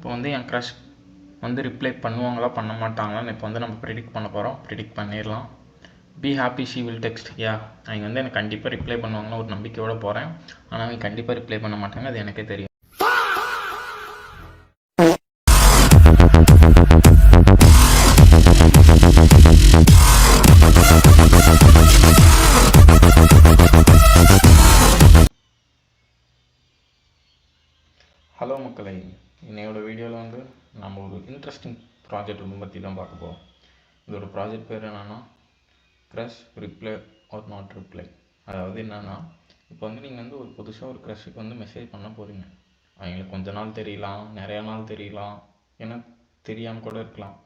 இப்போ வந்து என் க்ரஷ் வந்து ரிப்ளை பண்ணுவாங்களா பண்ண மாட்டாங்களான்னு இப்போ வந்து நம்ம ப்ரிடிக்ட் பண்ண போகிறோம். ப்ரிடிக்ட் பண்ணிடலாம். Be happy she will text. அவங்க வந்து எனக்கு கண்டிப்பாக ரிப்ளை பண்ணுவாங்கன்னு ஒரு நம்பிக்கையோடு போகிறேன். ஆனால் அவங்க கண்டிப்பாக ரிப்ளை பண்ண மாட்டாங்க, அது எனக்கே தெரியும். ஹலோ மக்களை, என்னையோட வீடியோவில் வந்து நம்ம ஒரு இன்ட்ரெஸ்டிங் ப்ராஜெக்ட் ஒன்று பற்றி தான் பார்க்க போகிறோம். இதோட ப்ராஜெக்ட் பேர் என்னென்னா crush reply or not reply. அதாவது என்னென்னா, இப்போ வந்து நீங்கள் வந்து ஒரு புதுசாக ஒரு க்ரஷுக்கு வந்து மெசேஜ் பண்ண போகிறீங்க. அவங்களுக்கு கொஞ்ச நாள் தெரியலாம், நிறையா நாள் தெரியலாம், ஏன்னா தெரியாமல் கூட இருக்கலாம்.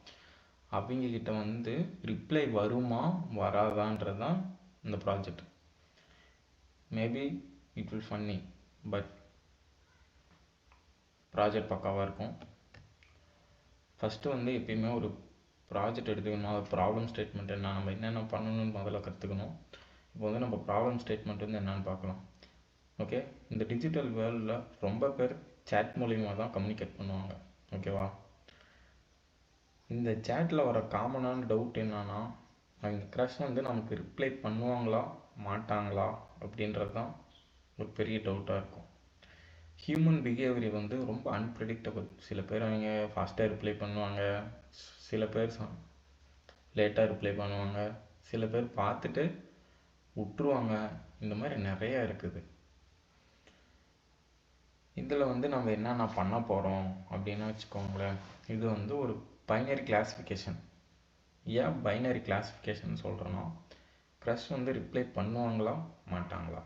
அவங்கக்கிட்ட வந்து ரிப்ளை வருமா வராதான்றது தான் இந்த project. Maybe it will funny, but project பக்காவாக இருக்கும். ஃபஸ்ட்டு வந்து எப்பயுமே ஒரு ப்ராஜெக்ட் எடுத்துக்கணும். அது ப்ராப்ளம் ஸ்டேட்மெண்ட் என்ன, நம்ம என்னென்ன பண்ணணும்னு முதல்ல கற்றுக்கணும். இப்போ வந்து நம்ம ப்ராப்ளம் ஸ்டேட்மெண்ட் வந்து என்னென்னு பார்க்கலாம். ஓகே, இந்த டிஜிட்டல் வேர்ல்டில் ரொம்ப பேர் சேட் மூலிமா தான் கம்யூனிகேட் பண்ணுவாங்க. ஓகேவா, இந்த சேட்டில் வர காமனான டவுட் என்னன்னா, அவங்க க்ரஷ் வந்து நமக்கு ரிப்ளை பண்ணுவாங்களா மாட்டாங்களா அப்படின்றது தான் ஒரு பெரிய டவுட்டாக இருக்கும். ஹியூமன் பிஹேவியர் வந்து ரொம்ப அன்பிரடிக்டபிள். சில பேர் அவங்க ஃபாஸ்ட்டாக ரிப்ளை பண்ணுவாங்க, சில பேர் லேட்டாக ரிப்ளை பண்ணுவாங்க, சில பேர் பார்த்துட்டு விட்டுருவாங்க. இந்த மாதிரி நிறையா இருக்குது. இதில் வந்து நம்ம என்னென்ன பண்ண போகிறோம் அப்படின்னு வச்சுக்கோங்களேன். இது வந்து ஒரு பைனரி கிளாஸிஃபிகேஷன். ஏன் பைனரி கிளாஸிஃபிகேஷன் சொல்கிறேன்னா, க்ரஷ் வந்து ரிப்ளை பண்ணுவாங்களா மாட்டாங்களா,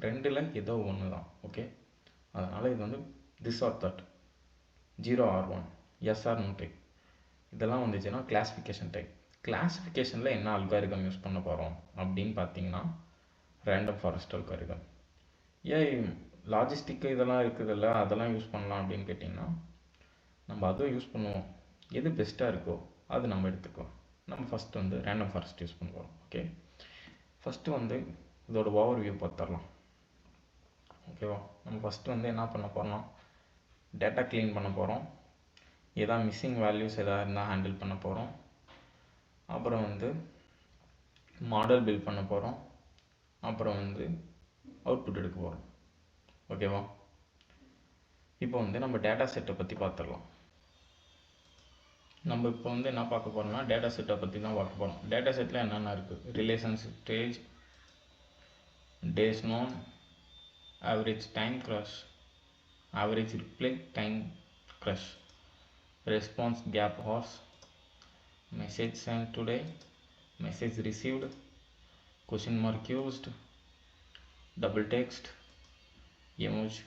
ரெண்டில் ஏதோ ஒன்று தான். ஓகே, அதனால் இது வந்து this or that, 0 or 1, yes or no type, இதெல்லாம் வந்துச்சுன்னா கிளாஸிஃபிகேஷன் டைப். கிளாஸிஃபிகேஷனில் என்ன அல்காரிதம் யூஸ் பண்ண போகிறோம் அப்படின்னு பார்த்தீங்கன்னா, ரேண்டம் ஃபாரஸ்ட் அல்காரிதம். ஏன் லாஜிஸ்டிக்கு இதெல்லாம் இருக்குதுல்ல, அதெல்லாம் யூஸ் பண்ணலாம் அப்படின்னு கேட்டிங்கன்னா, நம்ம அதுவும் யூஸ் பண்ணுவோம். எது பெஸ்ட்டாக இருக்கோ அது நம்ம எடுத்துக்கலாம். நம்ம ஃபஸ்ட்டு வந்து ரேண்டம் ஃபாரஸ்ட் யூஸ் பண்ணுவோம். ஓகே, ஃபஸ்ட்டு வந்து இதோட ஓவர் வியூ பார்த்துடலாம். ஓகேவா, நம்ம ஃபஸ்ட்டு வந்து என்ன பண்ண போகிறோம்னா, டேட்டா க்ளீன் பண்ண போகிறோம். ஏதாவது மிஸ்ஸிங் வேல்யூஸ் எதாவது இருந்தால் ஹேண்டில் பண்ண போகிறோம். அப்புறம் வந்து மாடல் பில்ட் பண்ண போகிறோம். அப்புறம் வந்து அவுட்புட் எடுக்க போகிறோம். ஓகேவா, இப்போ வந்து நம்ம டேட்டா செட்டை பற்றி பார்த்துடலாம். நம்ம இப்போ வந்து என்ன பார்க்க போகிறோம்னா, டேட்டா செட்டை பற்றி தான் பார்க்க போகிறோம். டேட்டா செட்டில் என்னென்ன இருக்குது, relationship stage, days known, average time crush, average reply time crush, response gap hours, message sent today, message received, question mark used, double text, emoji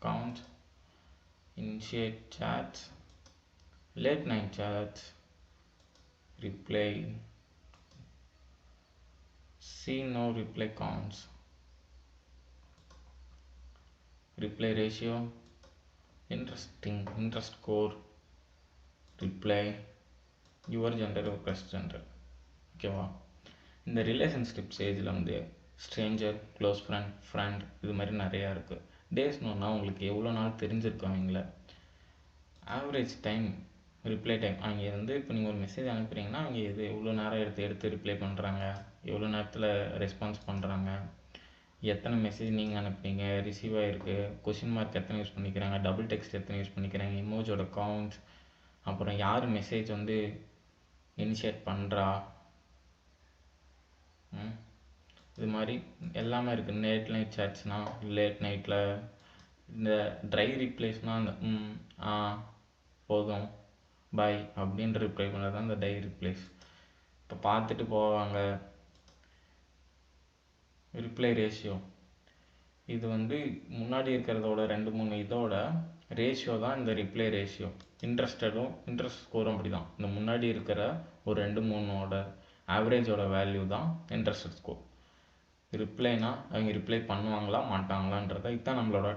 count, initiate chats, late night chats, reply, see no reply counts, reply ratio, interest score, reply, your gender or crush gender. ஓகேவா, இந்த relationship ஸ்டேஜில் வந்து Stranger, close friend இது மாதிரி நிறையா இருக்குது. Days நோன்னா உங்களுக்கு எவ்வளோ நாள் தெரிஞ்சிருக்கும் அவங்கள. ஆவரேஜ் டைம், ரிப்ளை டைம், அவங்க வந்து இப்போ நீங்கள் ஒரு மெசேஜ் அனுப்புகிறீங்கன்னா அவங்க எவ்வளோ நேரம் எடுத்து ரிப்ளை பண்ணுறாங்க, எவ்வளோ நேரத்தில் ரெஸ்பான்ஸ் பண்ணுறாங்க, எத்தனை மெசேஜ் நீங்கள் அனுப்புறீங்க, ரிசீவ் ஆகிருக்கு, கொஷின் மார்க் எத்தனை யூஸ் பண்ணிக்கிறாங்க, டபுள் டெக்ஸ்ட் எத்தனை யூஸ் பண்ணிக்கிறாங்க, இமோஜோட கவுண்ட்ஸ், அப்புறம் யார் மெசேஜ் வந்து இனிஷியேட் பண்ணுறா, இது மாதிரி எல்லாமே இருக்குது. லேட் நைட் சேட்ஸ்னால் லேட் நைட்டில், இந்த ட்ரை ரிப்ளைஸ்னால் அந்த போதும் பாய் அப்படின்ற ரிப்ளை பண்ணுறது தான் இந்த ட்ரை ரிப்ளைஸ். இப்போ பார்த்துட்டு போவாங்க. ரிப்ளை ரேஷியோ, இது வந்து முன்னாடி இருக்கிறதோட 2-3 இதோட ரேஷியோ தான் இந்த ரிப்ளை ரேஷியோ. இன்ட்ரெஸ்ட் ஸ்கோரும் அப்படி தான். இந்த முன்னாடி இருக்கிற ஒரு 2-3ஓட ஆவரேஜோட வேல்யூ தான் இன்ட்ரெஸ்ட் ஸ்கோர். ரிப்ளைனா அவங்க ரிப்ளை பண்ணுவாங்களா மாட்டாங்களான்றதை, இதுதான் நம்மளோட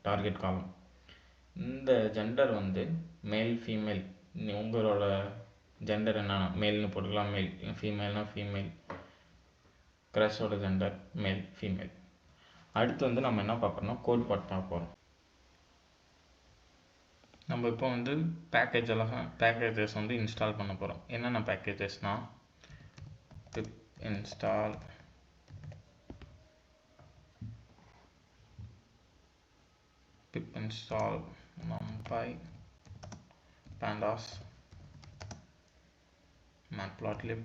டார்கெட் காலம். இந்த ஜெண்டர் வந்து மேல் ஃபீமேல், உங்களோட ஜெண்டர் என்னன்னா மேல்னு போட்டுக்கலாம், மேல், ஃபீமேல்னா ஃபீமேல், க்ரஷோட ஜெண்டர் மேல் ஃபீமேல். அடுத்து வந்து நம்ம என்ன பார்க்குறோம்னா கோட் பார்ட் பார்க்க போகிறோம். நம்ம இப்போ வந்து பேக்கேஜஸ் வந்து இன்ஸ்டால் பண்ண போகிறோம். என்னென்ன பேக்கேஜஸ்னால் pip install numpy pandas matplotlib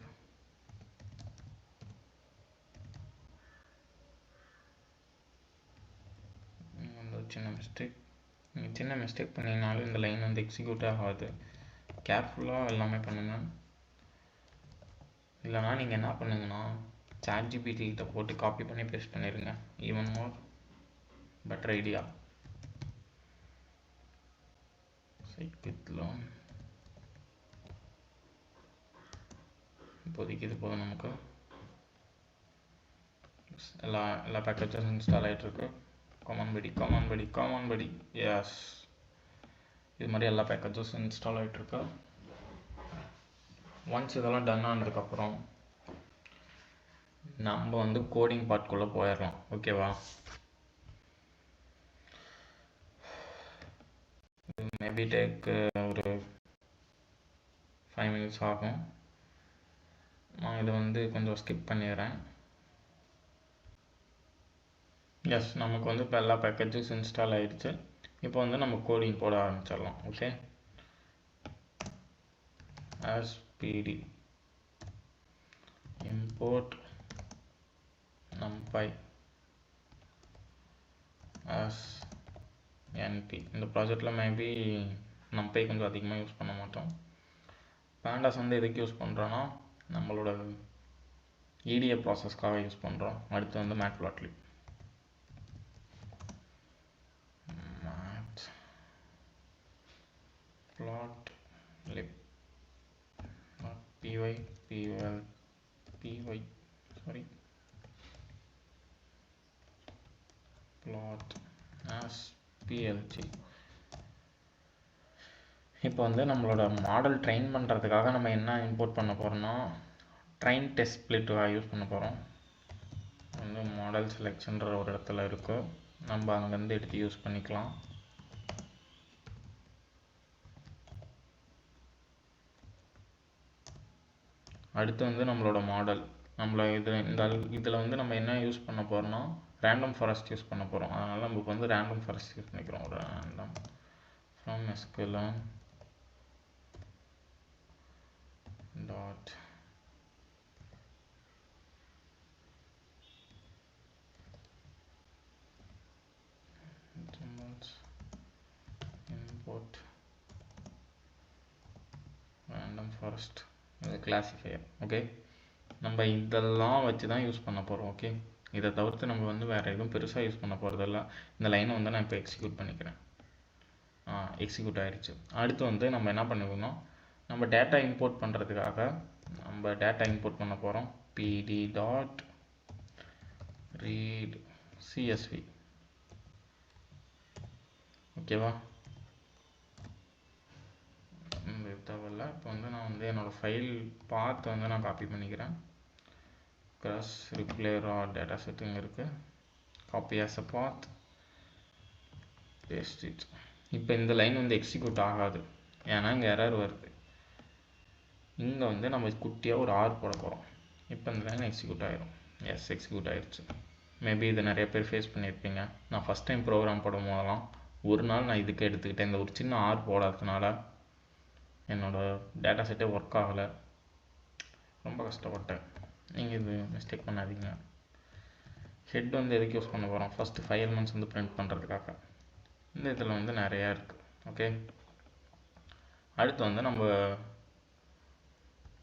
சின்ன மிஸ்டேக் பண்ணிங்கனாலும் இந்த லைன் வந்து எக்ஸிக்யூட் ஆகாது. கேர்ஃபுல்லாக எல்லாமே பண்ணுங்க. இல்லைனா நீங்கள் என்ன பண்ணுங்கன்னா ChatGPT கிட்ட போட்டு காப்பி பண்ணி பேஸ்ட் பண்ணிடுங்க. Even more better idea. சைக்கிட்லாம் இப்போதைக்கு இது போதும். நமக்கு எல்லா பேக்கேஜஸும் இன்ஸ்டால் ஆகிட்டுருக்கு. காமன் படி எஸ், இது மாதிரி எல்லா பேக்கேஜஸும் இன்ஸ்டால் ஆகிட்டுருக்கு. ஒன்ஸ் இதெல்லாம் டன் ஆனதுக்கப்புறம் நம்ம வந்து கோடிங் பார்ட்குள்ளே போயிடலாம். ஓகேவா? மேபி டேக் ஒரு 5 minutes ஆகும். நான் இதை வந்து கொஞ்சம் ஸ்கிப் பண்ணிடுறேன். எஸ், நமக்கு வந்து இப்போ எல்லா பேக்கேஜஸ் இன்ஸ்டால் ஆகிடுச்சு. இப்போ வந்து நம்ம கோடிங் போட ஆரம்பிச்சிடலாம். Okay, spd import numpy as np. இந்த ப்ராஜெக்டில் மேபி numpy கொஞ்சம் அதிகமாக யூஸ் பண்ண மாட்டோம். pandas வந்து எதுக்கு யூஸ் பண்ணுறோன்னா நம்மளோட EDA ப்ராசஸ்க்காக யூஸ் பண்ணுறோம். அடுத்து வந்து matplotlib plot as plg. இப்போ வந்து நம்மளோட மாடல் ட்ரெயின் பண்ணுறதுக்காக நம்ம என்ன இம்போர்ட் பண்ண போகிறோம்னா ட்ரெயின் டெஸ்ட் ஸ்ப்ளிட்டாக யூஸ் பண்ண போகிறோம். வந்து மாடல் செலெக்ஷன்ற ஒரு இடத்துல இருக்குது, நம்ம அங்கேருந்து எடுத்து யூஸ் பண்ணிக்கலாம். அடுத்து வந்து நம்மளோட மாடல் இதில் வந்து நம்ம என்ன யூஸ் பண்ண போகிறோம்னா ரேண்டம் ஃபாரஸ்ட் யூஸ் பண்ண போகிறோம். அதனால் நமக்கு வந்து ரேண்டம் ஃபாரஸ்ட் யூஸ் பண்ணிக்கிறோம். Random from sklearn dot import random forest classifier. Okay, நம்ம இதெல்லாம் வச்சு தான் யூஸ் பண்ண போகிறோம். ஓகே, இதை தவிர்த்து நம்ம வந்து வேறு எதுவும் பெருசாக யூஸ் பண்ண போகிறதில்ல. இந்த லைனை வந்து நான் இப்போ எக்ஸிக்யூட் பண்ணிக்கிறேன். எக்ஸிக்யூட் ஆகிடுச்சு. அடுத்து வந்து நம்ம என்ன பண்ணுவோம்னா நம்ம டேட்டா இம்போர்ட் பண்ணுறதுக்காக நம்ம டேட்டா இம்போர்ட் பண்ண போகிறோம். pd dot read csv. ஓகேவா? தேவையில்ல. இப்போ வந்து நான் வந்து என்னோடய ஃபைல் பாத் வந்து நான் காப்பி பண்ணிக்கிறேன். க்ரஸ் ரிப்ளே ரா டேட்டா செட்டிங் இருக்குது. Copy as a path, paste it. இப்போ இந்த லைன் வந்து எக்ஸிக்யூட் ஆகாது, ஏன்னா இங்கே எரர் வருது. இங்கே வந்து நம்ம குட்டியாக ஒரு ஆர் போட போகிறோம். இப்போ இந்த லைன் எக்ஸிக்யூட் ஆகிரும். எஸ், எக்ஸிக்யூட் ஆகிடுச்சு. மேபி இதை நிறைய பேர் ஃபேஸ் பண்ணியிருப்பீங்க. நான் ஃபஸ்ட் டைம் ப்ரோக்ராம் போடும் போதெல்லாம் ஒரு நாள் நான் இதுக்கு எடுத்துக்கிட்டேன். இந்த ஒரு சின்ன ஆர் போடாததுனால என்னோடய டேட்டா செட்டே ஒர்க் ஆகலை. ரொம்ப கஷ்டப்பட்டேன். நீங்கள் இது மிஸ்டேக் பண்ணாதீங்க. ஹெட் வந்து எதுக்கு யூஸ் பண்ண போகிறோம்? ஃபஸ்ட்டு 5 elements வந்து பிரிண்ட் பண்ணுறதுக்காக. இந்த இதில் வந்து நிறையா இருக்குது. ஓகே, அடுத்து வந்து நம்ம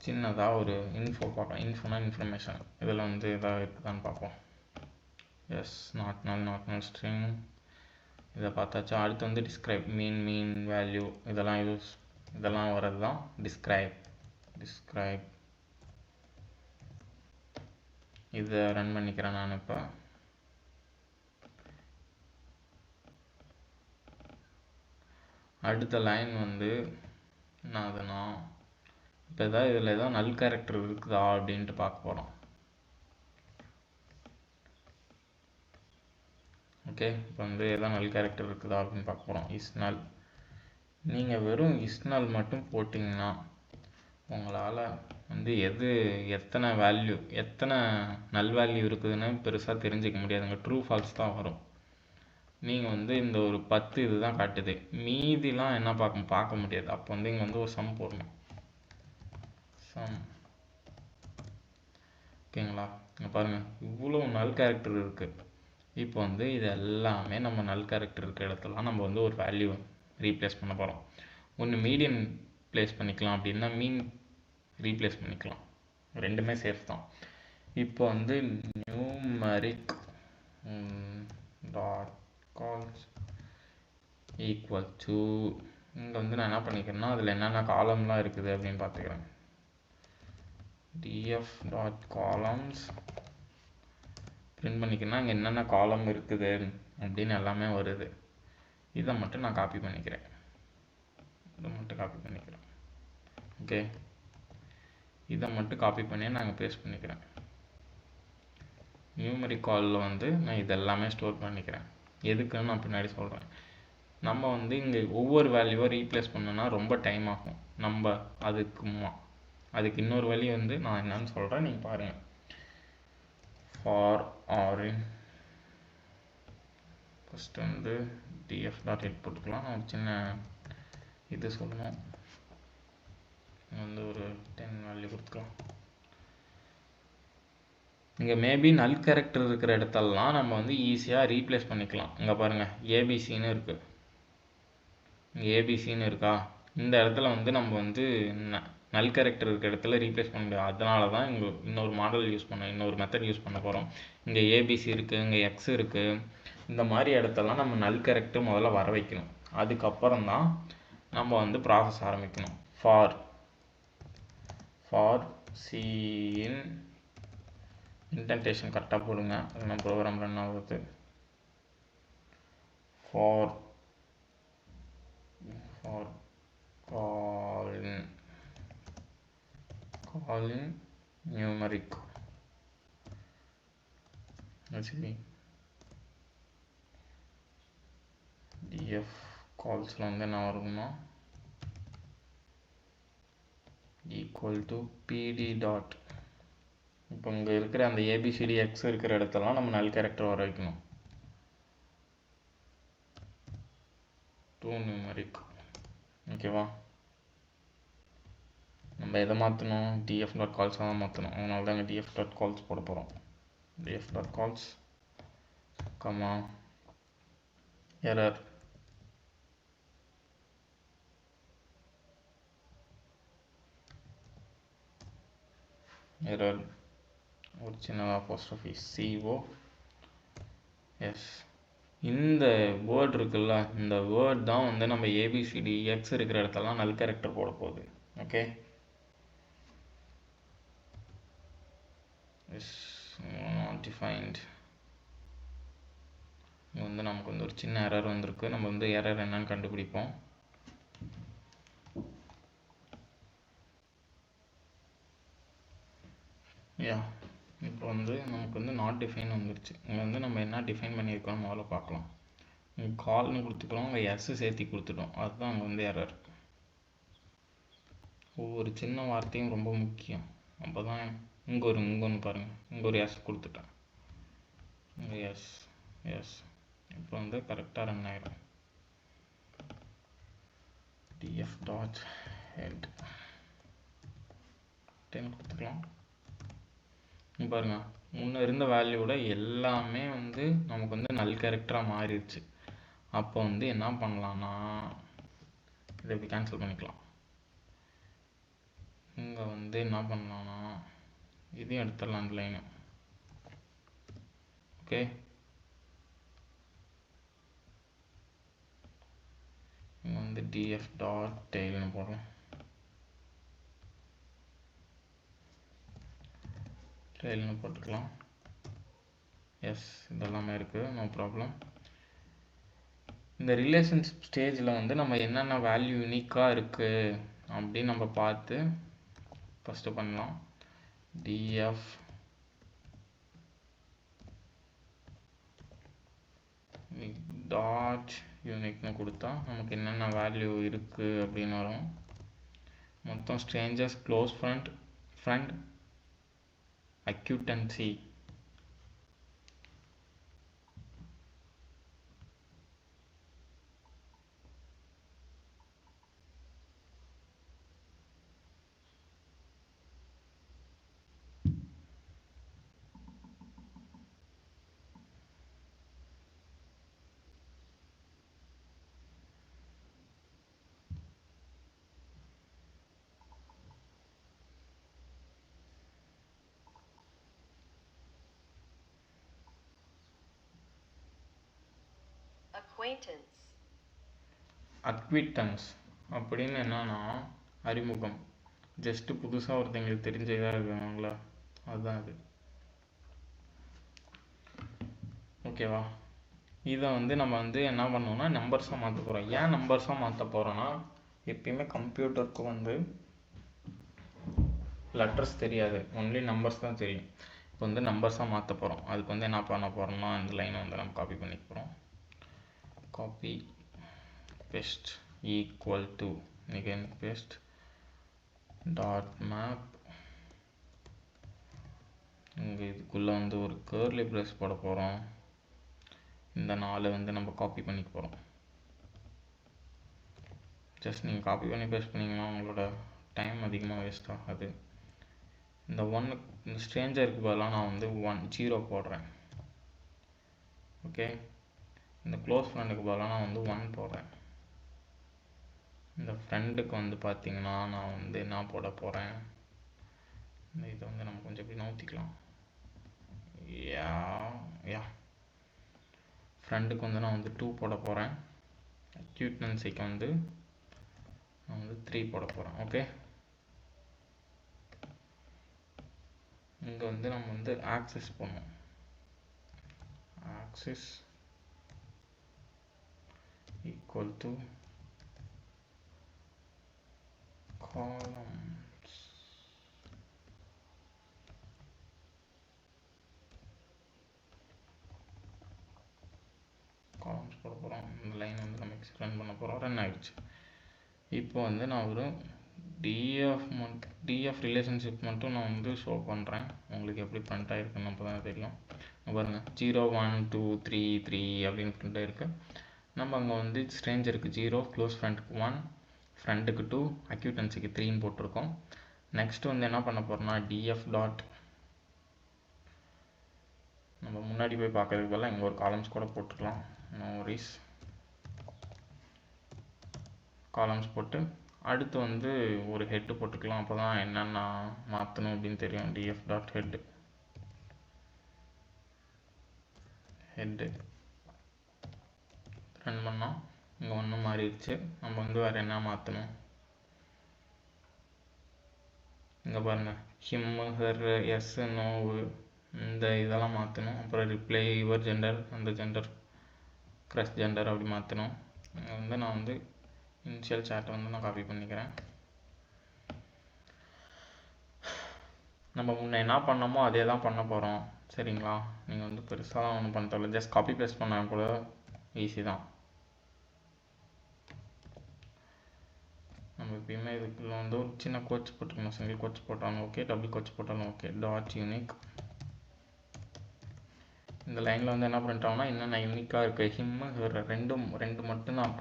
சின்னதாக ஒரு இன்ஃபோ பார்க்கலாம். இன்ஃபோனா இன்ஃபர்மேஷன். இதில் வந்து எதாவது இருக்குதான்னு பார்ப்போம். எஸ், நாட் நல் ஸ்ட்ரிங் இதை பார்த்தாச்சா. அடுத்து வந்து டிஸ்கிரைப், மீன் வேல்யூ இதெல்லாம் வர்றது தான் டிஸ்கிரைப். இதை ரன் பண்ணிக்கிறேன் நான். இப்போ அடுத்த லைன் வந்து நான் இப்போ இதில் ஏதாவது நல் கேரக்டர் இருக்குதா அப்படின்ட்டு பார்க்க போகிறோம். ஓகே, இப்போ வந்து எதாவது நல் கேரக்டர் இருக்குதா அப்படின்னு பார்க்க போகிறோம். இஸ் நல் நீங்கள் வெறும் இஸ்னால் மட்டும் போட்டிங்கன்னா உங்களால் வந்து எத்தனை நல் வேல்யூ இருக்குதுன்னு பெருசாக தெரிஞ்சிக்க முடியாதுங்க. ட்ரூ ஃபால்ஸ் தான் வரும். நீங்கள் வந்து இந்த ஒரு 10 இது தான் காட்டுது, மீதிலாம் என்ன பார்க்க முடியாது. அப்போ வந்து இங்கே வந்து ஒரு சம் போடணும். சம், ஓகேங்களா? இங்கே பாருங்கள், இவ்வளோ நல் கேரக்டர் இருக்குது. இப்போ வந்து இது எல்லாமே நம்ம நல் கேரக்டர் இருக்கிற இடத்துல நம்ம வந்து ஒரு வேல்யூ ரீப்ளேஸ் பண்ண போகிறோம். ஒன்று மீடியன் ப்ளேஸ் பண்ணிக்கலாம், அப்படின்னா மீன் ரீப்ளேஸ் பண்ணிக்கலாம். ரெண்டுமே சேஃப் தான். இப்போ வந்து numeric dot calls equal to, இங்கே வந்து நான் என்ன பண்ணிக்கிறேன்னா அதில் என்னென்ன காலம்லாம் இருக்குது அப்படின்னு பார்த்துக்கிறேன். df டாட் காலம்ஸ் பிரிண்ட் பண்ணிக்கிறேன்னா இங்கே என்னென்ன காலம் இருக்குது அப்படின்னு எல்லாமே வருது. இதை மட்டும் நான் காப்பி பண்ணிக்கிறேன். ஓகே, இதை மட்டும் காப்பி பண்ணி நாங்கள் பேஸ்ட் பண்ணிக்கிறேன். நியூமரிக் காலில் வந்து நான் இதெல்லாமே ஸ்டோர் பண்ணிக்கிறேன். எதுக்குன்னு நான் பின்னாடி சொல்கிறேன். நம்ம வந்து இங்கே ஒவ்வொரு வேல்யூவை ரீப்ளேஸ் பண்ணோன்னா ரொம்ப டைம் ஆகும். நம்ம அதுக்கு இன்னொரு வழி வந்து நான் என்னன்னு சொல்கிறேன், நீங்கள் பாருங்கள். ஃபார் ஆரின் ஃபஸ்ட்டு வந்து டிஎஃப் டாட் ஹெட் போட்டுக்கலாம். நான் ஒரு சின்ன இது சொல்லணும், வந்து ஒரு 10 வேல்யூ கொடுத்துக்கலாம். இங்கே மேபி நல் கேரக்டர் இருக்கிற இடத்தெல்லாம் நம்ம வந்து ஈஸியாக ரீப்ளேஸ் பண்ணிக்கலாம். இங்கே பாருங்கள், ஏபிசின்னு இருக்குது. இங்கே ஏபிசின்னு இருக்கா, இந்த இடத்துல வந்து நம்ம வந்து நல் கேரக்டர் இருக்கிற இடத்துல ரீப்ளேஸ் பண்ண முடியாது. அதனால தான் இங்கே இன்னொரு மெத்தட் யூஸ் பண்ண போகிறோம். இங்கே ஏபிசி இருக்குது, இங்கே எக்ஸ் இருக்குது. இந்த மாதிரி இடத்தெல்லாம் நம்ம நல் கேரக்டர் முதல்ல வர வைக்கணும். அதுக்கப்புறம் தான் நம்ம வந்து ப்ராசஸ் ஆரம்பிக்கணும். ஃபார் சிஇன் இன்டென்டேஷன் கரெக்டாக போடுங்க, நம்ம ப்ரோக்ராம் ரன் ஆகுது. For calling numeric df calls வந்து என்ன வரும்னா ஈக்குவல் டு pd டாட். இப்போ இங்கே இருக்கிற அந்த ஏபிசிடி எக்ஸ் இருக்கிற இடத்தெல்லாம் நம்ம நல் கேரக்டர் வர வைக்கணும். டு நியூமரிக், ஓகேவா? நம்ம எதை மாற்றணும், df டாட் கால்ஸ் தான் மாற்றணும். அதனால தான் இங்கே df டாட் கால்ஸ் போட போகிறோம். df dot calls comma error ஒரு சின்ன apostrophe CO எஸ். இந்த வேர்ட் இருக்குல்ல, இந்த வேர்ட் தான் வந்து நம்ம ஏபிசிடி எக்ஸ் இருக்கிற இடத்தெல்லாம் நல் கேரக்டர் போட போகுது. Okay, not defined. வந்து நமக்கு வந்து ஒரு சின்ன எரர் வந்திருக்கு. நம்ம வந்து எரர் என்னன்னு கண்டுபிடிப்போம். இப்போ வந்து நமக்கு வந்து நாட் டிஃபைன் வந்துருச்சு. இங்கே வந்து நம்ம என்ன டிஃபைன் பண்ணியிருக்கோம் முதல்ல பார்க்கலாம். இங்கே கால்னு கொடுத்துக்கிறோம், அங்கே எஸ் சேர்த்தி கொடுத்துட்டோம். அதுதான் அங்கே வந்து எரர். ஒவ்வொரு சின்ன வார்த்தையும் ரொம்ப முக்கியம். அப்போ தான் இங்கே ஒன்று பாருங்கள், இங்கே ஒரு எஸ் கொடுத்துட்டேன், இங்கே எஸ். இப்போ வந்து கரெக்டாக ரன் ஆகிடும். df டாட் ஹெட் 10 கொடுத்துக்கலாம். பாருங்கள், முன்னே இருந்த வேல்யூவோட எல்லாமே வந்து நமக்கு வந்து நல் கேரக்டராக மாறிடுச்சு. அப்போ வந்து என்ன பண்ணலான்னா இதை இப்படி கேன்சல் பண்ணிக்கலாம். இங்கே வந்து என்ன பண்ணலான்னா இதையும் எடுத்துடலாம், அந்த லைனு. ஓகே, இங்கே வந்து df டாட் டெய்ல்னு போடலாம். டெய்ல்னு போட்டுக்கலாம். எஸ், இதெல்லாமே இருக்குது, நோ ப்ராப்ளம். இந்த ரிலேஷன்ஷிப் ஸ்டேஜில் வந்து நம்ம என்னென்ன வேல்யூ யூனிக்காக இருக்குது அப்படின்னு நம்ம பார்த்து ஃபஸ்ட்டு பண்ணலாம். df டாட் யூனிக்னு கொடுத்தா நமக்கு என்னென்ன வேல்யூ இருக்குது அப்படின்னு வரும். மொத்தம் ஸ்ட்ரேஞ்சர்ஸ், க்ளோஸ் ஃப்ரெண்ட், அக்யூட்டன்சி. அக்விட்டன்ஸ் அப்படின்னு என்னன்னா அறிமுகம். ஜஸ்ட் புதுசாக ஒருத்தங்களுக்கு தெரிஞ்சதாக இருக்காங்களா, அதுதான் அது. ஓகேவா? இதை நம்ம என்ன பண்ணோம்னா நம்பர்ஸாக மாற்ற போகிறோம். ஏன் நம்பர்ஸாக மாற்ற போகிறோன்னா, எப்பயுமே கம்ப்யூட்டருக்கு லெட்டர்ஸ் தெரியாது, ஒன்லி நம்பர்ஸ் தான் தெரியும். இப்போ நம்பர்ஸாக மாற்ற போகிறோம். அதுக்கு என்ன பண்ண போகிறோம்னா இந்த லைனை நம்ம காப்பி பண்ணிக்க போகிறோம். Copy paste equal to, again paste dot map. இங்கே இதுக்குள்ளே ஒரு curly brace போட போகிறோம். இந்த 4 நம்ம காப்பி பண்ணிக்க போகிறோம். ஜஸ்ட் நீங்கள் காப்பி பண்ணி பேஸ்ட் பண்ணிங்கன்னா உங்களோட டைம் அதிகமாக வேஸ்ட் ஆகாது. இந்த இந்த ஸ்ட்ரேஞ்சருக்கு பதிலாக நான் 0 போடுறேன். ஓகே, இந்த க்ளோஸ் ஃப்ரெண்டுக்கு பதிலாக நான் 1 போடுறேன். இந்த ஃப்ரெண்டுக்கு பார்த்தீங்கன்னா நான் என்ன போட போகிறேன், இதை நம்ம கொஞ்சம் எப்படி நோத்திக்கலாம். யா ஃப்ரெண்டுக்கு நான் 2 போட போகிறேன். அக்யூட்டன்சிக்கு நான் 3 போட போகிறேன். ஓகே, இங்கே நம்ம ஆக்சஸ் பண்ணுவோம். Access equal to columns. போட போகிறோம். இந்த லைன் நம்ம எக்ஸ்பிளைன் பண்ண போகிறோம். ரன் ஆகிடுச்சு. இப்போ நான் ஒரு டிஎஃப் ரிலேஷன்ஷிப் மட்டும் நான் ஷோ பண்ணுறேன். உங்களுக்கு எப்படி பிரிண்ட் ஆகிருக்குன்னு அப்போ தான் தெரியும். பாருங்கள், 0 1 2 3 3 அப்படின்னு பிரிண்ட் ஆகிருக்கு. நம்ம அங்கே ஸ்ட்ரேஞ்சருக்கு 0, க்ளோஸ் ஃப்ரெண்டுக்கு 1, ஃப்ரெண்டுக்கு 2, அக்யூட்டன்சிக்கு 3ன்னு போட்டிருக்கோம். நெக்ஸ்ட் என்ன பண்ண போகிறோம்னா df டாட், நம்ம முன்னாடி போய் பார்க்கறதுக்கு பதிலாக இங்கே ஒரு காலம்ஸ் கூட போட்டுக்கலாம். நோ வரிஸ், காலம்ஸ் போட்டு அடுத்து ஒரு ஹெட்டு போட்டுக்கலாம். அப்போ தான் என்னென்ன மாற்றணும் அப்படின்னு தெரியும். df டாட் ஹெட்டு ரன் பண்ணோம். இங்கே ஒன்றும் மாறிடுச்சு. நம்ம வேறு என்ன மாற்றணும், இங்கே பாருங்கள், ஹிம், ஹர், எஸ், நோவு, இந்த இதெல்லாம் மாற்றணும். அப்புறம் ரிப்ளை, யுவர் ஜெண்டர், அந்த ஜெண்டர், க்ரஷ் ஜெண்டர் அப்படி மாற்றணும். இங்கே நான் இனிஷியல் சார்ட்டை நான் காப்பி பண்ணிக்கிறேன். நம்ம முன்னே என்ன பண்ணோமோ அதே தான் பண்ண போகிறோம். சரிங்களா? நீங்கள் பெருசாக ஒன்றும் பண்ண தேவையில்ல, ஜஸ்ட் காப்பி பேஸ்ட் பண்ணால் கூட ஈஸி தான். நம்ம எப்பயுமே இதுக்குள்ள ஒரு சின்ன கோச் போட்டுக்கணும். சிங்கிள் கோச் போட்டாலும் ஓகே, டபுள் கோச் போட்டாலும் ஓகே. Dot unique. இந்த லைனில் என்ன பிரிண்ட் ஆகும்னா என்னென்ன யூனிக்காக இருக்குது, ஹிம், ரெண்டு மட்டும்தான்.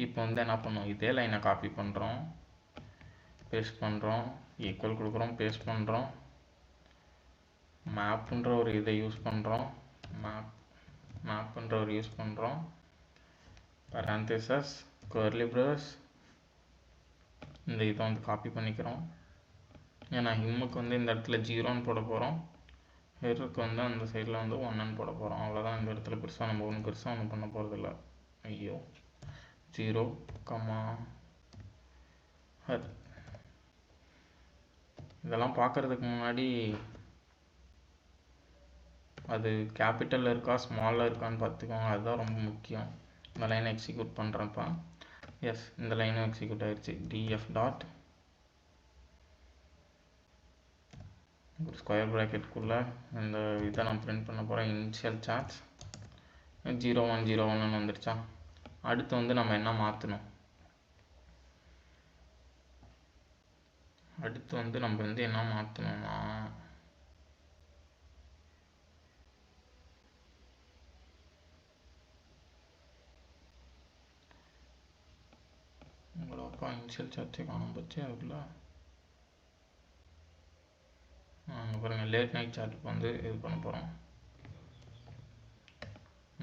இப்போ என்ன பண்ணோம், இதே லைனை காப்பி பண்ணுறோம், பேஸ்ட் பண்ணுறோம், ஈக்குவல் கொடுக்குறோம், பேஸ்ட் பண்ணுறோம், மேப்புன்ற ஒரு இதை யூஸ் பண்ணுறோம், மேப்புன்ற ஒரு யூஸ் பண்ணுறோம், parenthesis, curly brace, இந்த இதை காப்பி பண்ணிக்கிறோம். ஏன்னா ஹிம்முக்கு இந்த இடத்துல 0ன்னு போட போகிறோம், ஹெருக்கு அந்த சைடில் 1ன்னு போட போகிறோம். அவ்வளோதான். இந்த இடத்துல பெருசாக நம்ம ஒன்றும் பண்ண போகிறதில்ல. ஐயோ, 0, ஹர். இதெல்லாம் பார்க்குறதுக்கு முன்னாடி அது கேபிட்டலில் இருக்கா ஸ்மாலில் இருக்கான்னு பார்த்துக்கோங்க. அதுதான் ரொம்ப முக்கியம். இந்த லைனை எக்ஸிக்யூட் பண்ணுறப்ப எஸ், இந்த லைனும் எக்ஸிக்யூட் ஆகிடுச்சு. டிஎஃப் டாட் ஒரு ஸ்கொயர் ப்ராக்கெட்டுக்குள்ளே இந்த இதை நான் பிரிண்ட் பண்ண போகிறேன். இனிஷியல் சார்ஜ் 0 1 0 1ன்னு வந்துடுச்சா? அடுத்து வந்து நம்ம என்ன மாற்றணும், அடுத்து வந்து நம்ம வந்து என்ன மாற்றணும்னா உங்களப்பா இனிஷியல் சார்ஜே காணும் போச்சு. அதுக்குள்ள அங்கே பாருங்கள் லேட் நைட் சார்ஜ் வந்து இது பண்ண போகிறோம்.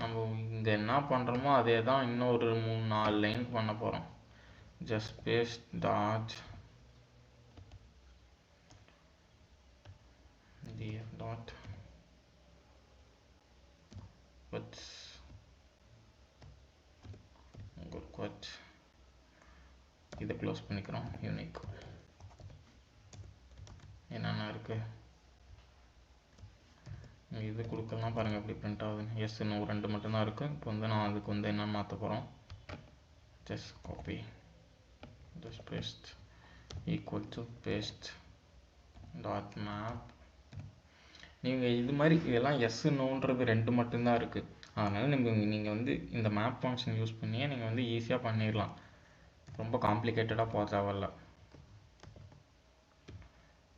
நம்ம இங்கே என்ன பண்ணுறோமோ அதே தான் இன்னொரு 3-4 லைனுக்கு பண்ண போகிறோம். Just paste dot df dot quotes உங்கள் quote இதை க்ளோஸ் பண்ணிக்கிறோம். யூனிக் என்னென்ன இருக்குது இது கொடுக்கலாம் பாருங்கள் எப்படி பிரிண்ட் ஆகுது. எஸ் இன்னும் 2 மட்டும்தான் இருக்குது. இப்போ வந்து நான் அதுக்கு வந்து என்ன மாற்ற போகிறோம், just copy just paste equal to paste dot map. நீங்கள் இது மாதிரி இதெல்லாம் எஸ் நோன்றது 2 மட்டும்தான் இருக்குது. அதனால் நீங்கள் வந்து இந்த மேப் ஃபங்க்ஷன் யூஸ் பண்ணியே நீங்கள் வந்து ஈஸியாக பண்ணிடலாம். ரொம்ப காம்ப்ளிகேட்டடாக போக தேவையில்ல.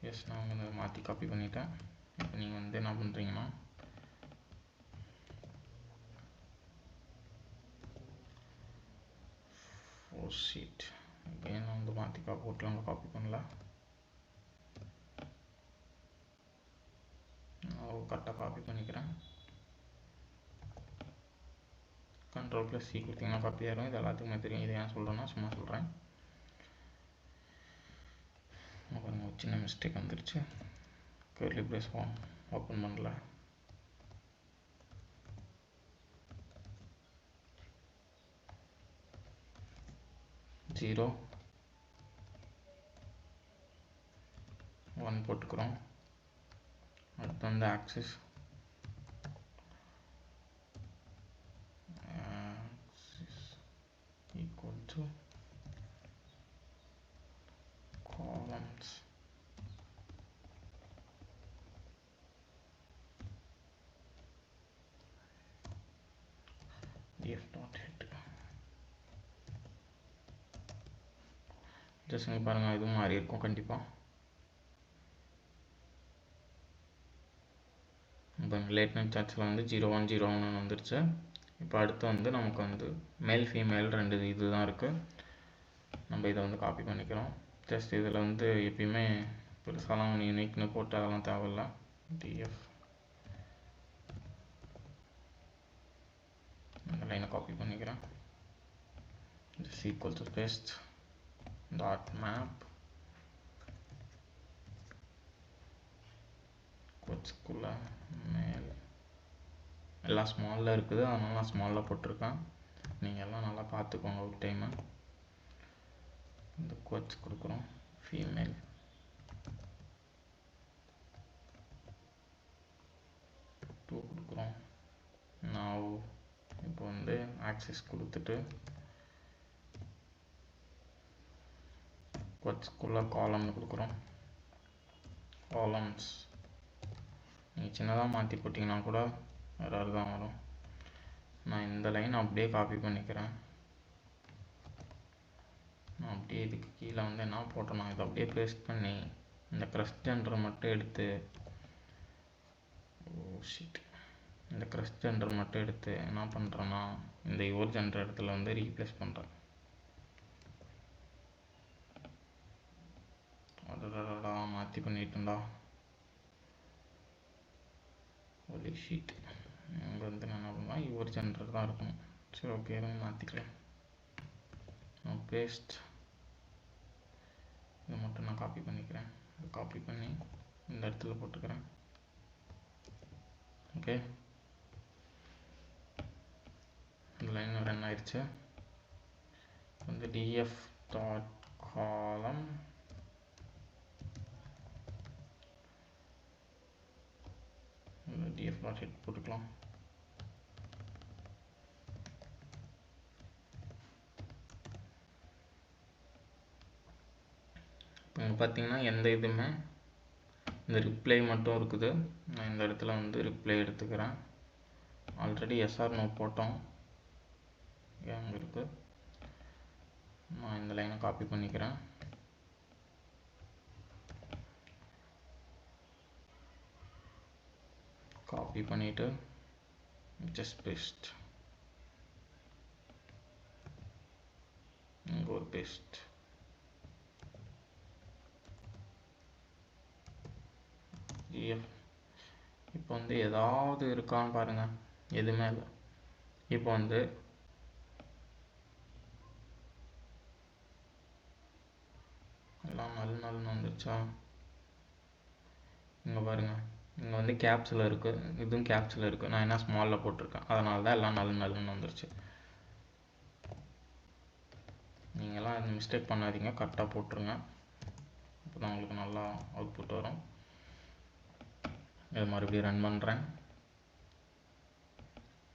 எஸ் நான் வந்து மாற்றி காப்பி பண்ணிட்டேன். இப்போ நீங்கள் வந்து என்ன பண்ணுறீங்கன்னா ஷீட் நான் வந்து மாற்றி போட்டுலாம் காப்பி பண்ணல, நான் கரெக்டாக காப்பி பண்ணிக்கிறேன். Ctrl+C கொடுத்தீங்கன்னா காப்பி ஆகிடும். இது எல்லாத்துக்குமே தெரியும். இதை ஏன் சொல்கிறேன்னா சும்மா சொல்கிறேன். பாருங்கள் ஒரு சின்ன மிஸ்டேக் வந்துருச்சு. கர்லி பிரேஸ் ஓப்பன் பண்ணல. ஜீரோ 1 போட்டுக்கிறோம். அடுத்து வந்து axis equal to columns df dot head. Just இங்கே பாருங்கள் இதுவும் மாறி இருக்கும் கண்டிப்பாக. இப்போ லேட் நைட் சார்ஜில் வந்து 0101 வந்துருச்சு. இப்போ அடுத்து வந்து நமக்கு வந்து மேல் ஃபீமேல் 2 இது தான் இருக்குது. நம்ம இதை வந்து காப்பி பண்ணிக்கிறோம். ஜஸ்ட் இதில் வந்து எப்பயுமே பெருசாலாம் ஒன்று யூனிக்னு போட்டு அதெல்லாம் தேவையில்ல. டிஎஃப் அந்த லைனை காப்பி பண்ணிக்கிறேன். Just equal to paste dot map கொச்சுக்குள்ள மேல் எல்லாம் ஸ்மாலில் இருக்குது. அதனால நான் ஸ்மாலில் போட்டிருக்கேன். நீங்கள் எல்லாம் நல்லா பார்த்துக்கோங்க ஒரு டைமு. இந்த கோச் கொடுக்குறோம். ஃபீமேல் டூ கொடுக்குறோம். நான் இப்போ வந்து ஆக்சிஸ் கொடுத்துட்டு கோச்சுக்குள்ள காலம்னு கொடுக்குறோம். காலம்ஸ் நீங்கள் சின்னதாக மாற்றி போட்டிங்கன்னா கூட வேறு தான் வரும். நான் இந்த லைன் அப்படியே காப்பி பண்ணிக்கிறேன். நான் அப்படியே இதுக்கு கீழே வந்து என்ன போட்டேன்னா இதை அப்படியே பேஸ்ட் பண்ணி இந்த க்ரஸ்ட் ஜெண்டரை மட்டும் எடுத்து இந்த க்ரஸ்ட் ஜெண்டர் மட்டும் எடுத்து என்ன பண்ணுறேன்னா இந்த யுவர் ஜெண்டர் இடத்துல வந்து ரீப்ளேஸ் பண்ணுறேன். அதோட மாற்றி பண்ணிட்டேன்டா ஒலி ஷீட். இங்கே வந்து நான் என்ன பண்ணுவேன் யுவர் ஜெண்டர் தான் இருக்கணும். சரி ஓகே மாற்றிக்கலாம். நான் பேஸ்ட் இதை மட்டும் நான் காப்பி பண்ணிக்கிறேன். காப்பி பண்ணி இந்த இடத்துல போட்டுக்கிறேன். ஓகே இந்த லைன் ரன் ஆயிடுச்சு. வந்து டிஎஃப் டாட் காலம் டிஎஃப் டாட் ஹெட் போட்டுக்கலாம். இப்போ பார்த்தீங்கன்னா எந்த இதுவுமே இந்த ரிப்ளை மட்டும் இருக்குது. நான் இந்த இடத்துல வந்து ரிப்ளை எடுத்துக்கிறேன். ஆல்ரெடி எஸ்ஆர் நோ போட்டோம். அங்கே இருக்குது. நான் இந்த லைனை காப்பி பண்ணிக்கிறேன். காப்பி பண்ணிவிட்டு ஜஸ்ட் பேஸ்ட், இங்கே ஒரு பேஸ்ட். இப்போ வந்து ஏதாவது இருக்கான்னு பாருங்கள், எதுவுமே இல்லை. இப்போ வந்து எல்லாம் நல்ல வந்துருச்சா? இங்கே பாருங்கள், இங்கே வந்து கேப்ஸில் இருக்குது, இதுவும் கேப்ஸில் இருக்குது. நான் என்ன ஸ்மாலில் போட்டிருக்கேன், அதனால தான் எல்லாம் நல்லுன்னு வந்துருச்சு. நீங்கள்லாம் இந்த மிஸ்டேக் பண்ணாதீங்க, கரெக்டாக போட்டுருங்க. அப்போ தான் உங்களுக்கு நல்லா அவுட்புட் வரும். இது மறுபடியும் ரன் பண்ணுறேன்.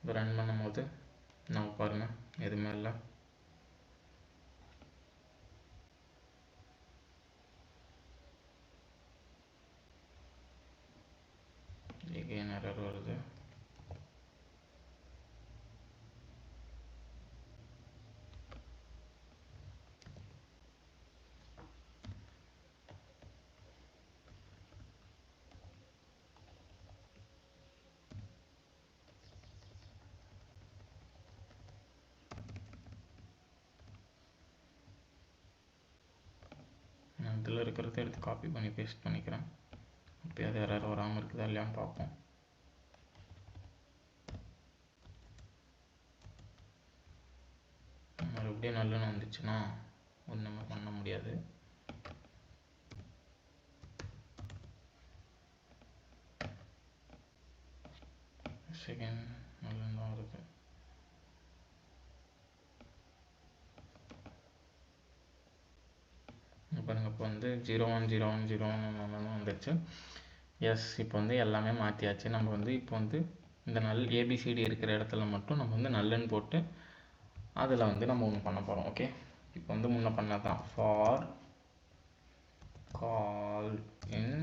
இது ரன் பண்ணும்போது நான் பாருங்கள் எதுவுமே இல்லை. எகைன் எரர் வருது. இதில் இருக்கிறத எடுத்து காப்பி பண்ணி பேஸ்ட் பண்ணிக்கிறேன். இப்போ அது எரர் வராமல் இருக்குதா இல்லையான்னு பார்ப்போம். மறுபடியும் நல்லுன்னு வந்துச்சுன்னா ஒன்றுமே பண்ண முடியாது. செகண்ட் நல்லுன்னு தான் வருது. பாருங்கள், இப்போ வந்து 010101 வந்துடுச்சு. எஸ், இப்போ வந்து எல்லாமே மாற்றியாச்சு. நம்ம வந்து இப்போ வந்து இந்த ஏபிசிடி இருக்கிற இடத்துல மட்டும் நம்ம வந்து நல்லுன்னு போட்டு அதில் வந்து நம்ம ஒன்று பண்ண போகிறோம். ஓகே, இப்போ வந்து முன்ன பண்ணது தான். For call in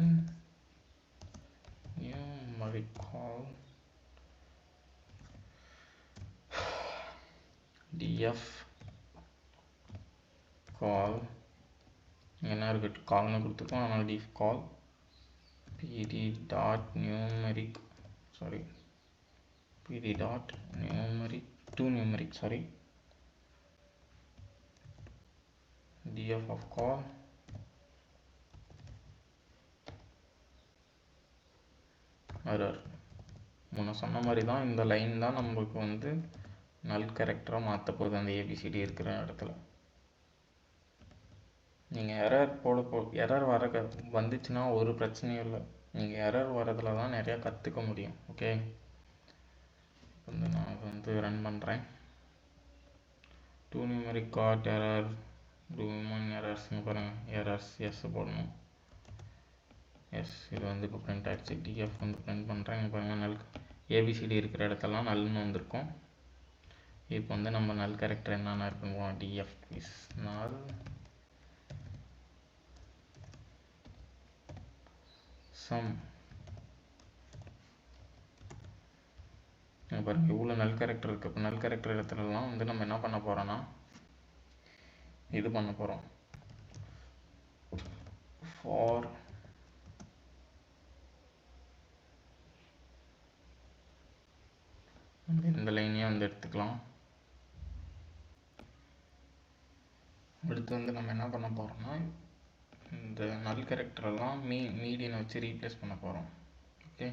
numeric call df call என்ன இருக்குது, கால்னு கொடுத்துருக்கோம், அதனால் df call pd dot numeric pd dot numeric to numeric df of call error. முன்ன சொன்ன மாதிரி தான் இந்த லைன் தான் நம்மளுக்கு வந்து நல் கேரக்டராக மாற்ற போகுது அந்த ஏபிசிடி இருக்கிற இடத்துல. நீங்கள் எரர் வந்துச்சுன்னா ஒரு பிரச்சனையும் இல்லை. நீங்கள் எரர் வரதுல தான் நிறையா கற்றுக்க முடியும். ஓகே, வந்து நான் அதை வந்து ரன் பண்ணுறேன். டூ நியூமரிக் காட் எரர் டூமன் எரர்ஸ்னு பாருங்கள், எரர்ஸ் எஸ் போடணும். எஸ், இது வந்து இப்போ பிரிண்ட் ஆகிடுச்சு. டிஎஃப் வந்து பிரிண்ட் பண்ணுறேன். இங்கே பாருங்கள், நல் ஏபிசிடி இருக்கிற இடத்தெல்லாம் நல்லுன்னு வந்திருக்கும். இப்போ வந்து நம்ம நல் கேரக்டர் என்னென்ன இருக்குன்னு டிஎஃப் இஸ் நல் சம். பாருங்கள், இவ்வளோ நல் கேரக்டர் இருக்குது. இப்போ நல் கேரக்டர் இடத்துலலாம் வந்து நம்ம என்ன பண்ண போகிறோன்னா இது பண்ண போகிறோம். ஃபார் இந்த லைனையே வந்து எடுத்துக்கலாம். அடுத்து வந்து நம்ம என்ன பண்ண போகிறோம்னா இந்த நல் கேரக்டரெல்லாம் மீடியனை வச்சு ரீப்ளேஸ் பண்ண போகிறோம். ஓகே,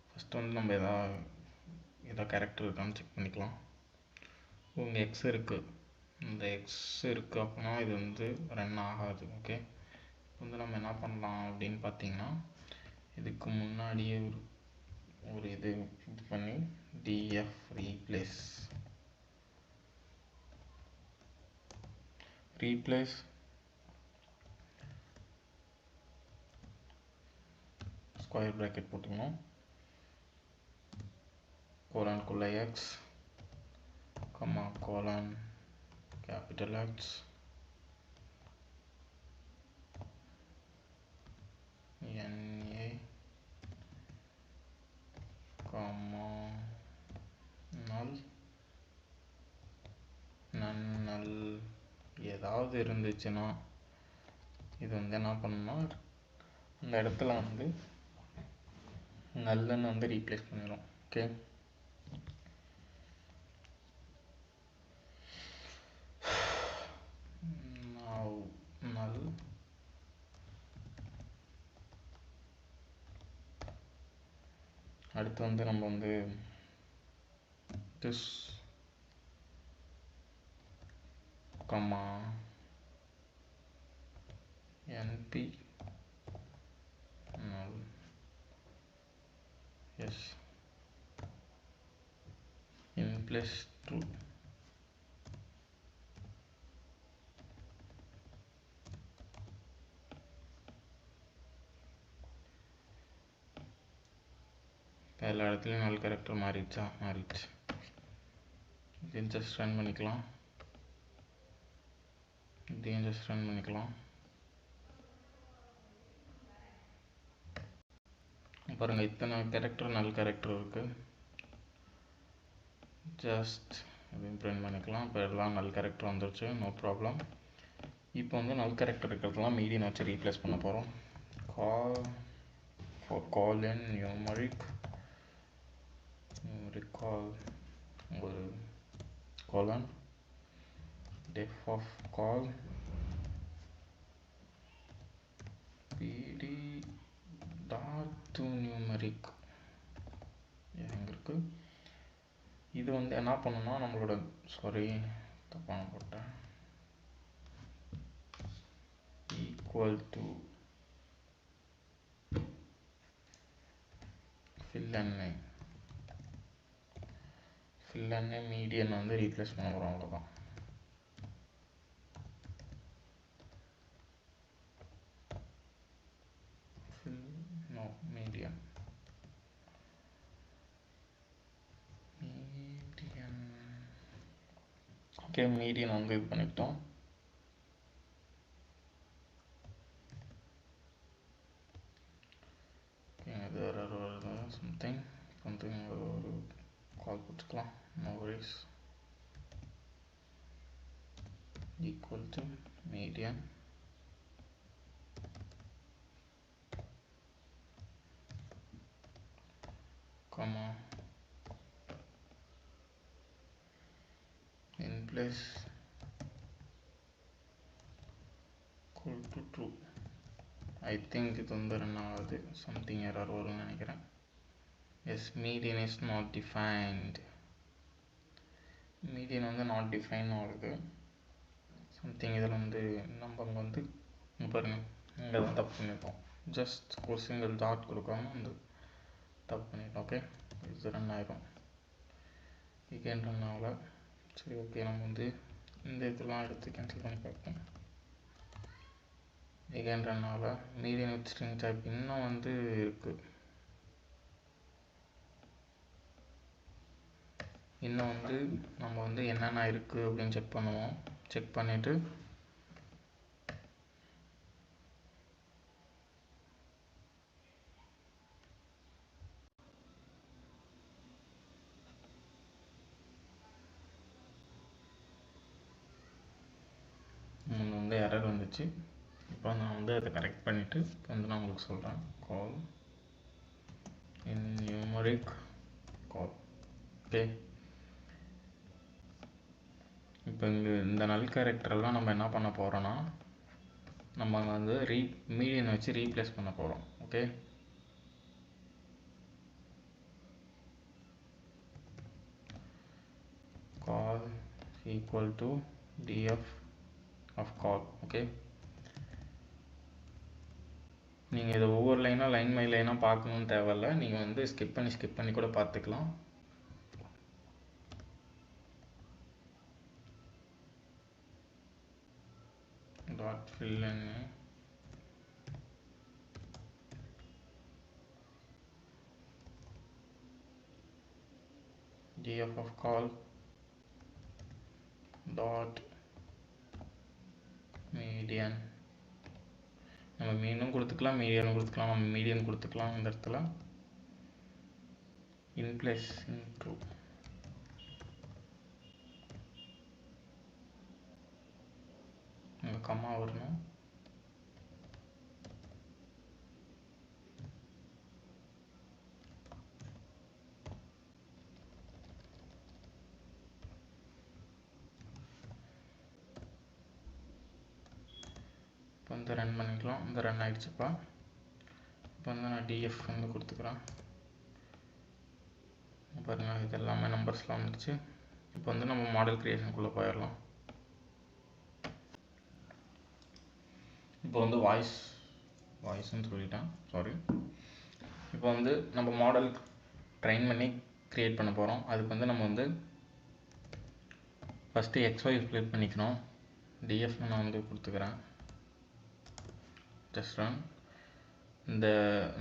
ஃபஸ்ட்டு வந்து நம்ம எதா கேரக்டர் இருக்கான்னு செக் பண்ணிக்கலாம். உங்கள் எக்ஸ் இருக்குது, இந்த எக்ஸ் இருக்குது அப்படின்னா இது வந்து ரன் ஆகாது. ஓகே, வந்து நம்ம என்ன பண்ணலாம் அப்படின்னு பார்த்தீங்கன்னா இதுக்கு முன்னாடியே ஒரு இது பண்ணி டிஎஃப் ரீப்ளேஸ் ஸ்கொயர் ப்ராக்கெட் போட்டுக்கணும். கோலனுக்குள்ள X comma colon capital X NA comma null ஏதாவது இருந்துச்சுன்னா இது வந்து என்ன பண்ணணும்னா அந்த இடத்துல வந்து நல்லன்னு வந்து ரீப்ளேஸ் பண்ணிடும். ஓகே, நல் அடுத்து வந்து நம்ம வந்து this comma np null yes in place true. எல்லா இடத்துலையும் நல் கேரக்டர் மாறிடுச்சு. இதையும் ஜஸ்ட் ரன் பண்ணிக்கலாம். பாருங்கள், இத்தனை கேரக்டர் நல் கேரக்டர் இருக்குது. ஜஸ்ட் இதையும் பிரிண்ட் பண்ணிக்கலாம். இப்போ எல்லாம் நல் கேரக்டர் வந்துருச்சு, நோ ப்ராப்ளம். இப்போ வந்து நல் கேரக்டர் இருக்கிறதுலாம் மீடியன் வச்சு ரீப்ளேஸ் பண்ண போகிறோம். call in numeric call ஒரு colon def of call pd dot to numeric. எங்க இருக்கு இது வந்து என்ன பண்ணணும்னா நம்மளோட தப்பான போட்டேன் equal to fill and median வந்து ரீப்ளேஸ் பண்ண போகிறோம். அவ்வளோதான். median ஓகே, மீடியன் வந்து இது பண்ணிட்டோம். இது வருது சம்திங் ஒரு கால் கொடுத்துக்கலாம். no worries equal to median comma in place equal to true. I think இது வந்து ரன் ஆகுது, சம்திங் எரர் வரும்னு நினைக்கிறேன். Yes, median is not defined. Median வந்து நாட் டிஃபைன் ஆகுது சம்திங். இதில் வந்து நம்ம வந்து பாருங்க, இங்கே தான் தப்பு பண்ணியிருக்கோம். ஜஸ்ட் ஒரு சிங்கிள் டாட் கொடுக்காம வந்து தப்பு பண்ணிட்டோம். ஓகே, இது ரன் ஆகிடும். இகேன் ரன் ஆகலை. சரி, ஓகே, நம்ம வந்து இந்த இதெல்லாம் எடுத்து கேன்சல் பண்ணி பார்ப்போம். இகேன் ரன் ஆகலை. மீடியன் வித் ஸ்ட்ரிங் டைப் இன்னும் வந்து இருக்குது. இன்னும் வந்து நம்ம வந்து என்னென்ன இருக்குது அப்படின்னு செக் பண்ணுவோம். செக் பண்ணிவிட்டு வந்து எரர் வந்துச்சு. இப்போ நான் வந்து அதை கரெக்ட் பண்ணிவிட்டு இப்போ வந்து நான் உங்களுக்கு சொல்கிறேன். கால் இன் நியூமரிக் கால். ஓகே, இப்போ இந்த நல் கேரக்டரெல்லாம் நம்ம என்ன பண்ண போகிறோன்னா நம்ம வந்து மீடியன் வச்சு ரீப்ளேஸ் பண்ண போகிறோம். Okay, call equal to df of call. Okay, நீங்கள் இதை ஒவ்வொரு லைனாக லைன் பை லைனாக பார்க்கணுன்னு தேவையில்லை. நீங்கள் வந்து ஸ்கிப் பண்ணி கூட பார்த்துக்கலாம். Dot fill in df of call dot median. நம்ம மீனும் கொடுத்துக்கலாம், மீடியனும் கொடுத்துக்கலாம். நம்ம மீடியன் கொடுத்துக்கலாம் இந்த இடத்துல. in place true. கம்மா வரணும். இப்போ வந்து ரன் பண்ணிக்கலாம். இந்த ரன் ஆகிடுச்சுப்பா. இப்போ வந்து நான் டிஎஃப் வந்து கொடுத்துக்கிறேன். பாருங்கள், இது எல்லாமே நம்பர்ஸ்லாம் வந்துடுச்சு. இப்போ வந்து நம்ம மாடல் க்ரியேஷனுக்குள்ளே போயிடலாம். இப்போ வந்து வாய்ஸ்ன்னு சொல்லிட்டேன், சாரி. இப்போ வந்து நம்ம மாடல் ட்ரெயின் பண்ணி க்ரியேட் பண்ண போகிறோம். அதுக்கு வந்து நம்ம வந்து ஃபஸ்ட்டு XY ஸ்ப்ளிட் பண்ணிக்கணும். டிஎஃப் நான் வந்து கொடுத்துக்கிறேன். Just run. இந்த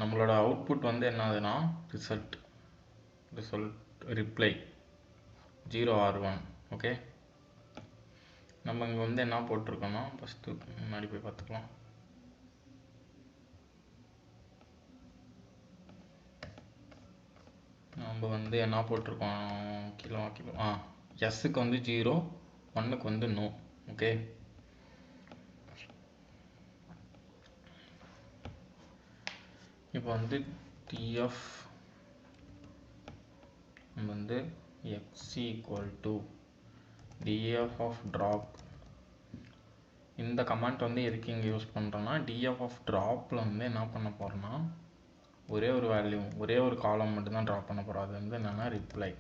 நம்மளோட அவுட்புட் வந்து என்ன ஆகுதுன்னா ரிசல்ட் ரிப்ளை 0R1. ஓகே, நம்ம இங்கே வந்து என்ன போட்டிருக்கோம்னா ஃபஸ்ட்டு முன்னாடி போய் பார்த்துக்கலாம். நம்ம வந்து என்ன போட்டிருக்கோம், கிலோ எஸ்ஸுக்கு வந்து 0, 1க்கு வந்து நோ. ஓகே, இப்போ வந்து TF வந்து x = df of drop. இந்த கமெண்ட் வந்து எதுக்கு இங்கே யூஸ் பண்ணுறோன்னா, df of dropல வந்து என்ன பண்ண போகிறோன்னா ஒரே ஒரு வேல்யூ, ஒரே ஒரு காலம் மட்டும்தான் ட்ராப் பண்ண போகிறோம். அது வந்து என்னென்னா ரிப்ளை.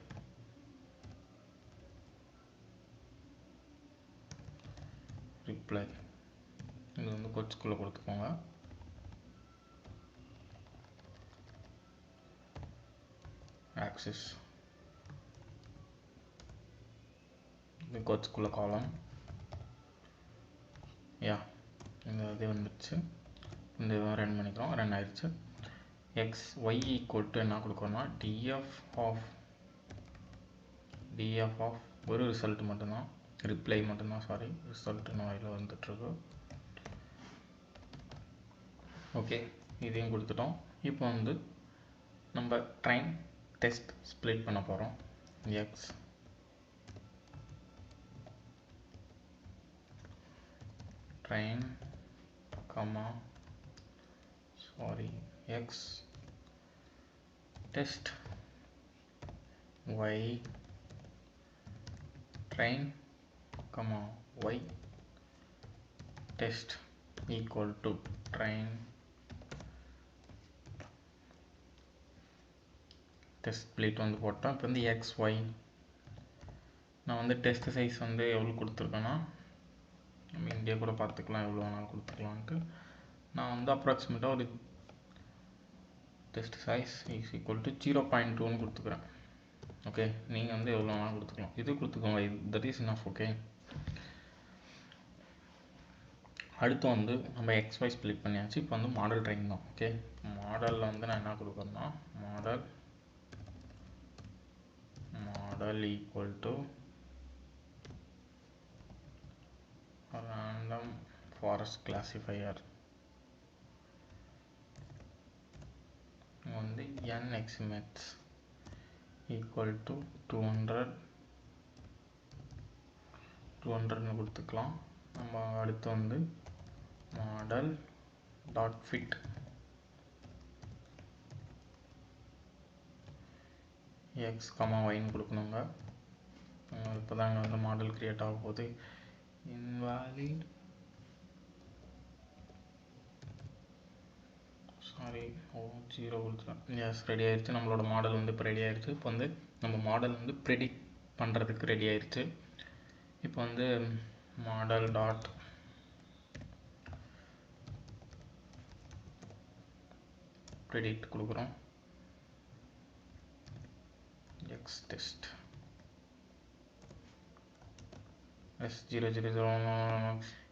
இது வந்து கொச்சுக்குள்ளே கொடுத்துக்கோங்க. ஆக்சிஸ் இது கொச்சுக்குள்ளே காலம். இந்த இது வந்துடுச்சு. இந்த இதுவும் ரன் பண்ணிக்கிறோம். ரன் ஆயிடுச்சு. y = என்ன கொடுக்கணும்னா df of ஒரு ரிசல்ட் மட்டும்தான், ரிப்ளை மட்டும்தான், சாரி, ரிசல்ட் வாயில் வந்துட்டுருக்கு. ஓகே, இதையும் கொடுத்துட்டோம். இப்போ வந்து நம்ம ட்ரைன் டெஸ்ட் ஸ்ப்ளிட் பண்ண போகிறோம். x train x test y train y test equal to train test split வந்து போட்டோம். இப்போ வந்து xy நான் வந்து டெஸ்ட் சைஸ் வந்து எவ்வளோ கொடுத்துருக்கேன்னா, நம்ம இங்கே கூட பார்த்துக்கலாம், எவ்வளோ வேணாலும் கொடுத்துக்கலான்ட்டு. நான் வந்து அப்ராக்சிமேட்டாக ஒரு டெஸ்ட் சைஸ் = 0.2ன்னு கொடுத்துக்கிறேன். ஓகே, நீங்கள் வந்து எவ்வளோ வேணாலும் கொடுத்துக்கலாம், இது கொடுத்துக்கோங்க, தட் இஸ் இனஃப். ஓகே, அடுத்து வந்து நம்ம XY ஸ்ப்ளிட் பண்ணியாச்சு. இப்போ வந்து மாடல் ட்ரெயின் தான். ஓகே, மாடலில் வந்து நான் என்ன கொடுக்குறேன்னா மாடல் = random forest classifier வந்து nxmax = 200ன்னு கொடுத்துக்கலாம். நம்ம அடுத்து வந்து மாடல் டாட் ஃபிட் x, yன்னு கொடுக்கணுங்க. இப்போ தாங்க வந்து மாடல் கிரியேட் ஆக போகுது. இன்வாலிட், சாரி, 0 கொடுத்துருவேன். எஸ், ரெடி ஆயிடுச்சு. நம்மளோட மாடல் வந்து இப்போ ரெடி ஆயிடுச்சு. இப்போ வந்து நம்ம மாடல் வந்து ப்ரெடிக்ட் பண்ணுறதுக்கு ரெடி ஆயிடுச்சு. இப்போ வந்து மாடல் டாட் ப்ரெடிக்ட் கொடுக்குறோம். x test S000.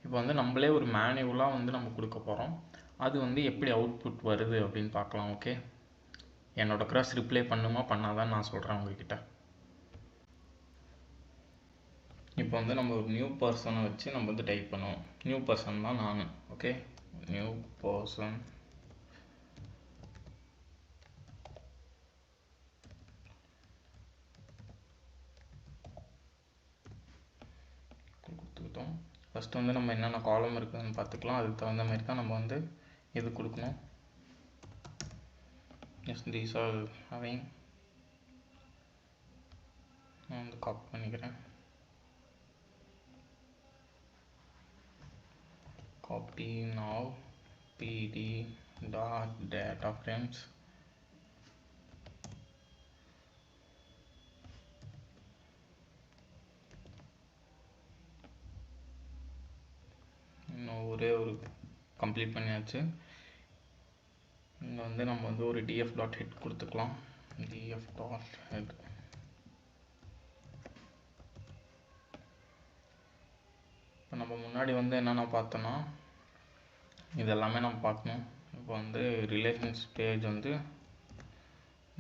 இப்போ வந்து நம்மளே ஒரு மேனுவலாக வந்து நம்ம கொடுக்க போகிறோம். அது வந்து எப்படி அவுட்புட் வருது அப்படின்னு பார்க்கலாம். ஓகே, என்னோட க்ராஸ் ரிப்ளை பண்ணுமா பண்ணாதான் நான் சொல்கிறேன் உங்ககிட்ட. இப்போ வந்து நம்ம ஒரு நியூ பர்சனை வச்சு நம்ம வந்து டைப் பண்ணுவோம். நியூ பர்சன் தான் நான். ஓகே, நியூ பர்சன் கொடுத்துக்கிட்டோம். ஃபஸ்ட்டு வந்து நம்ம என்னென்ன காலம் இருக்குதுன்னு பார்த்துக்கலாம். அதுக்கு தகுந்த மாதிரி தான் நம்ம வந்து இது கொடுக்கணும். Yes these are having. நான் வந்து காப்பி பண்ணிக்கிறேன். Copy now pd dot data frames. இன்னும் ஒரே ஒரு கம்ப்ளீட் பண்ணியாச்சு. இங்கே வந்து நம்ம வந்து ஒரு df டாட் ஹெட் கொடுத்துக்கலாம். df dot head. இப்போ நம்ம முன்னாடி வந்து என்னென்ன பார்த்தோன்னா இதெல்லாமே நம்ம பார்க்கணும். இப்போ வந்து ரிலேஷன்ஸ் பேஜ் வந்து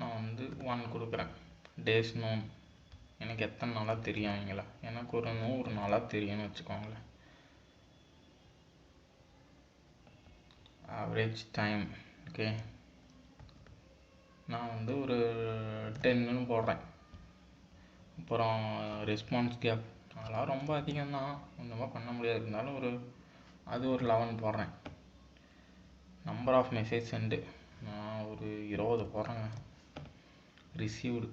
நான் வந்து 1 கொடுக்குறேன். டேஸ் நோன், எனக்கு எத்தனை நாளாக தெரியும் அவங்கள, எனக்கு ஒரு 100 நாளாக தெரியும்னு வச்சுக்கோங்களேன். ஆவரேஜ் டைம், ஓகே, நான் வந்து ஒரு 10ன்னு போடுறேன். அப்புறம் ரெஸ்பான்ஸ் கேப் அதெல்லாம் ரொம்ப அதிகம்தான், ஒன்றுமா பண்ண முடியாது. இருந்தாலும் அது ஒரு 11 போடுறேன். நம்பர் ஆஃப் மெசேஜ் சென்டு நான் ஒரு 20 போடுறேங்க. ரிசீவ்டு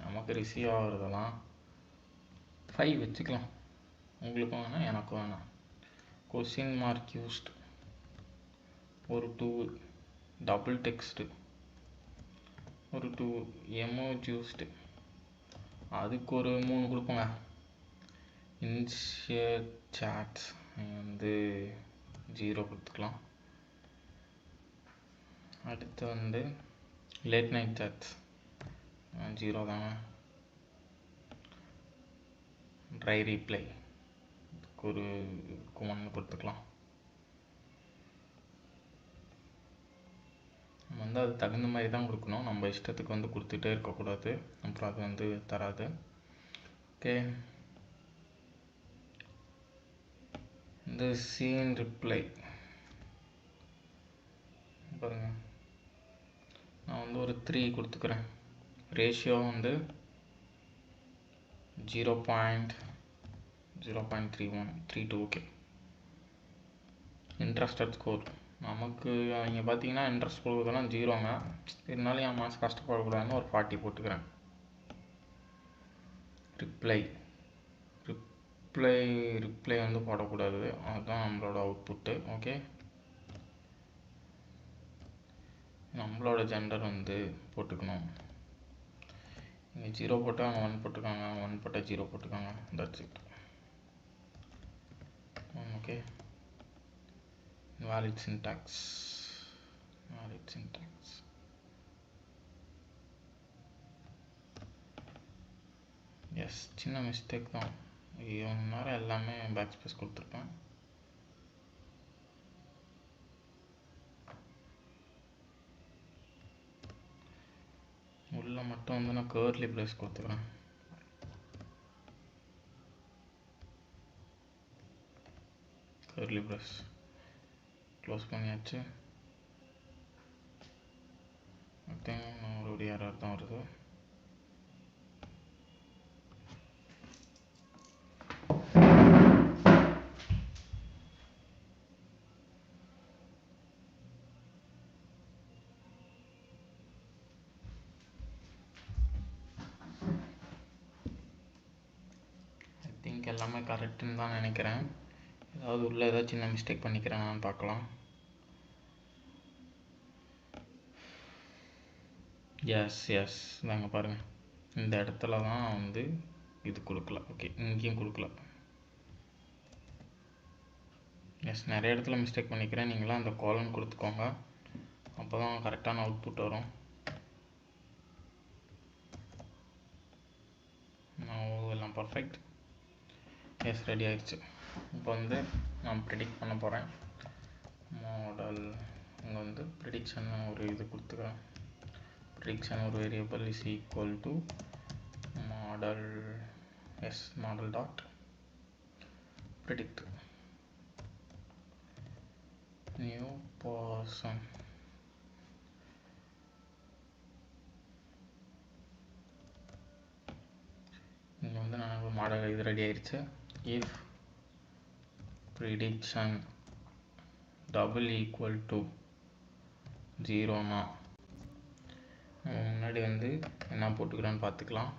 நமக்கு ரிசீவ் ஆகுறதெல்லாம் 5 வச்சுக்கலாம். உங்களுக்கும் வேணாம் எனக்கும் வேணாம். கொஸ்டின் மார்க் யூஸ்டு ஒரு 2, டபுள் டெக்ஸ்ட்டு ஒரு 2, எமோஜி யூஸ்டு அதுக்கு ஒரு 3 கொடுப்போங்க. இன்ஷியர் சாட்ஸ் வந்து 0 கொடுத்துக்கலாம். அடுத்து வந்து லேட் நைட் சாட்ஸ் 0 தாங்க. ட்ரை ரீப்ளை ஒரு 1 கொடுத்துக்கலாம். நம்ம வந்து அது தகுந்த மாதிரி தான் கொடுக்கணும். நம்ம இஷ்டத்துக்கு வந்து கொடுத்துட்டே இருக்கக்கூடாது, அப்புறம் அது வந்து தராது. ஓகே, இந்த சீன் ரிப்ளை பாருங்க, நான் வந்து ஒரு 3 கொடுத்துக்கிறேன். ரேஷியோ வந்து 0.3132. ஓகே. இன்ட்ரெஸ்டட் ஸ்கோர் நமக்கு அவங்க பார்த்தீங்கன்னா இன்ட்ரெஸ்ட் கொடுக்குறதெல்லாம் 0ங்க. இருந்தாலும் என் மாதம் கஷ்டப்படக்கூடாதுன்னு ஒரு 40 போட்டுக்கிறேன். ரிப்ளை வந்து போடக்கூடாது, அதுதான் நம்மளோட அவுட்புட்டு. ஓகே, நம்மளோட ஜெண்டர் வந்து போட்டுக்கணும். இங்கே 0 போட்டால் அவங்க 1 போட்டுக்காங்க, 1 போட்டால் 0 போட்டுக்காங்க. That's it. Okay, valid syntax. Yes, சின்ன மிஸ்டேக் தான். இவங்க நேரம் எல்லாமே பேக் ஸ்பேஸ் கொடுத்துருப்பேன். உள்ள மட்டும் வந்து நான் கர்லி பிரேஸ் கொடுத்துக்கிறேன். கர்லி பிரேஸ் க்ளோஸ் பண்ணியாச்சு. மறுபடியும் யாராவது தான் வருது. எல்லாமே கரெக்டுன்னு தான் நினைக்கிறேன். ஏதாவது உள்ள ஏதாவது சின்ன மிஸ்டேக் பண்ணிக்கிறேன் நான் பார்க்கலாம். எஸ் நாங்க பாருங்கள், இந்த இடத்துல தான் வந்து இது கொடுக்கல. ஓகே, இங்கேயும் கொடுக்கல. எஸ், நிறைய இடத்துல மிஸ்டேக் பண்ணிக்கிறேன். நீங்களாம் அந்த காலம் கொடுத்துக்கோங்க, அப்போ தான் கரெக்டான அவுட்புட் வரும். எல்லாம் பர்ஃபெக்ட். எஸ், ரெடி ஆயிடுச்சு. இப்போ வந்து நான் ப்ரெடிக்ட் பண்ண போகிறேன். மாடல் இங்கே வந்து ப்ரெடிக்ஷன் ஒரு இது கொடுத்துக்கிறேன். ப்ரெடிக்ஷன் ஒரு variable is equal to model model dot predict new person. இங்கே வந்து நான் மாடல் இது ரெடி ஆயிடுச்சு. If prediction double equal to 0னா முன்னாடி வந்து என்ன போட்டுக்கிறான்னு பார்த்துக்கலாம்.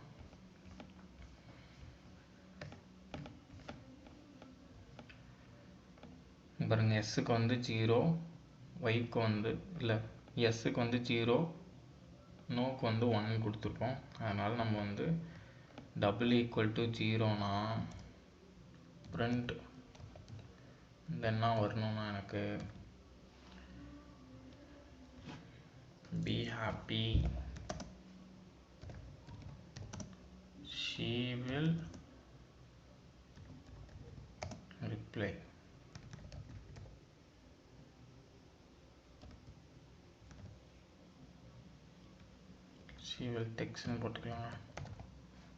பாருங்க, எஸ்ஸுக்கு வந்து 0, ஒய்க்கு வந்து இல்லை, எஸ்ஸுக்கு வந்து 0, நோக்கு வந்து 1 கொடுத்துருக்கோம். அதனால் நம்ம வந்து டபுள் ஈக்குவல் டு 0னா பிரிண்ட் என்ன வரணும்னா எனக்கு be happy, she will reply. She will text ன்னு போட்டுக்கலாம்.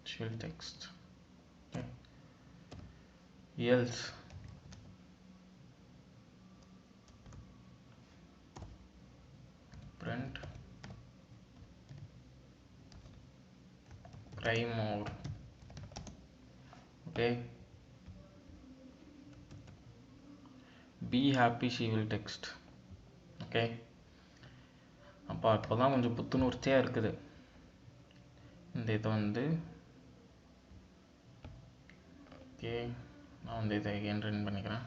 She will text. Okay. Else print cry more. Okay. Be happy, she will text. Okay. அப்போதான் கொஞ்சம் புத்துணர்ச்சியாக இருக்குது. இந்த இதை வந்து ஓகே, நான் வந்து இதை again ரன் பண்ணிக்கிறேன்.